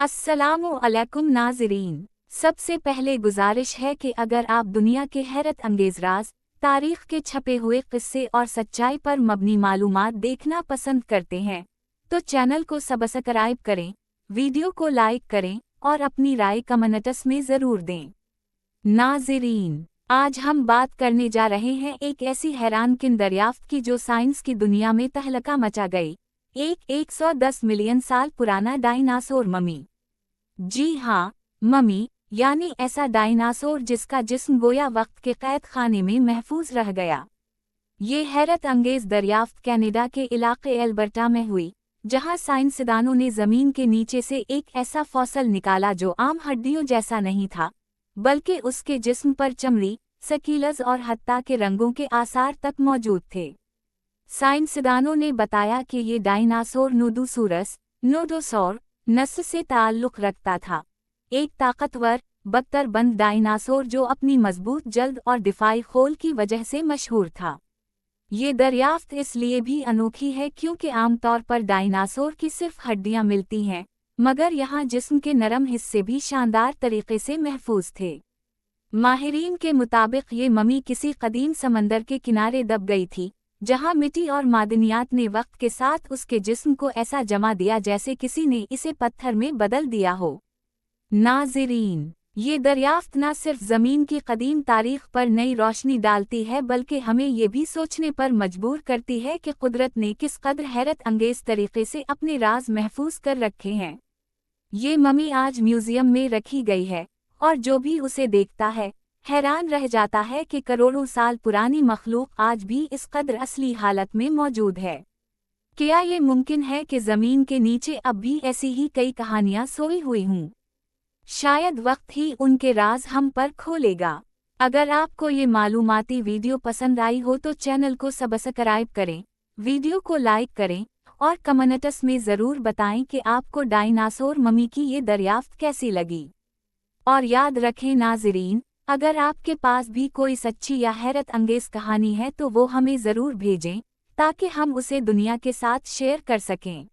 अस्सलामु अलैकुम नाज़रीन। सबसे पहले गुजारिश है कि अगर आप दुनिया के हैरत अंगेज़ राज, तारीख़ के छपे हुए किस्से और सच्चाई पर मबनी मालूमात देखना पसंद करते हैं तो चैनल को सब्सक्राइब करें, वीडियो को लाइक करें और अपनी राय कमेंट्स में ज़रूर दें। नाज़रीन, आज हम बात करने जा रहे हैं एक ऐसी हैरानकुन दरियाफ्त की जो साइंस की दुनिया में तहलका मचा गई। 110 मिलियन साल पुराना डायनासोर ममी। जी हाँ, ममी यानी ऐसा डायनासोर जिसका जिस्म गोया वक्त के कैद खाने में महफूज रह गया। ये हैरत अंगेज दरियाफ्त कनाडा के इलाके एल्बर्टा में हुई, जहाँ साइंसदानों ने ज़मीन के नीचे से एक ऐसा फॉसल निकाला जो आम हड्डियों जैसा नहीं था, बल्कि उसके जिस्म पर चमड़ी, स्केल्स और हत्ता के रंगों के आसार तक मौजूद थे। साइंसदानों ने बताया कि ये डायनासोर नोडोसॉरस नोडोसॉर नस्ल से ताल्लुक़ रखता था, एक ताकतवर, बख्तरबंद डायनासोर जो अपनी मजबूत जल्द और दिफाई खोल की वजह से मशहूर था। ये दरियाफ्त इसलिए भी अनोखी है क्योंकि आमतौर पर डायनासोर की सिर्फ हड्डियां मिलती हैं, मगर यहाँ जिस्म के नरम हिस्से भी शानदार तरीके से महफूज थे। माहिरीन के मुताबिक ये ममी किसी कदीम समंदर के किनारे दब गई थी, जहां मिट्टी और मादनियात ने वक्त के साथ उसके जिस्म को ऐसा जमा दिया जैसे किसी ने इसे पत्थर में बदल दिया हो। नाज़रीन, ये दरियाफ्त न सिर्फ ज़मीन की कदीम तारीख़ पर नई रोशनी डालती है बल्कि हमें ये भी सोचने पर मजबूर करती है कि कुदरत ने किस कदर हैरत अंगेज़ तरीक़े से अपने राज महफूज कर रखे हैं। ये ममी आज म्यूज़ियम में रखी गई है और जो भी उसे देखता है हैरान रह जाता है कि करोड़ों साल पुरानी मखलूक आज भी इस कदर असली हालत में मौजूद है। क्या ये मुमकिन है कि ज़मीन के नीचे अब भी ऐसी ही कई कहानियाँ सोई हुई हों? शायद वक्त ही उनके राज हम पर खोलेगा। अगर आपको ये मालूमाती वीडियो पसंद आई हो तो चैनल को सब्सक्राइब करें, वीडियो को लाइक करें और कमेंट्स में ज़रूर बताएं कि आपको डायनासोर ममी की ये दरियाफ्त कैसी लगी। और याद रखें नाज़रीन, अगर आपके पास भी कोई सच्ची या हैरत अंगेज़ कहानी है तो वो हमें ज़रूर भेजें ताकि हम उसे दुनिया के साथ शेयर कर सकें।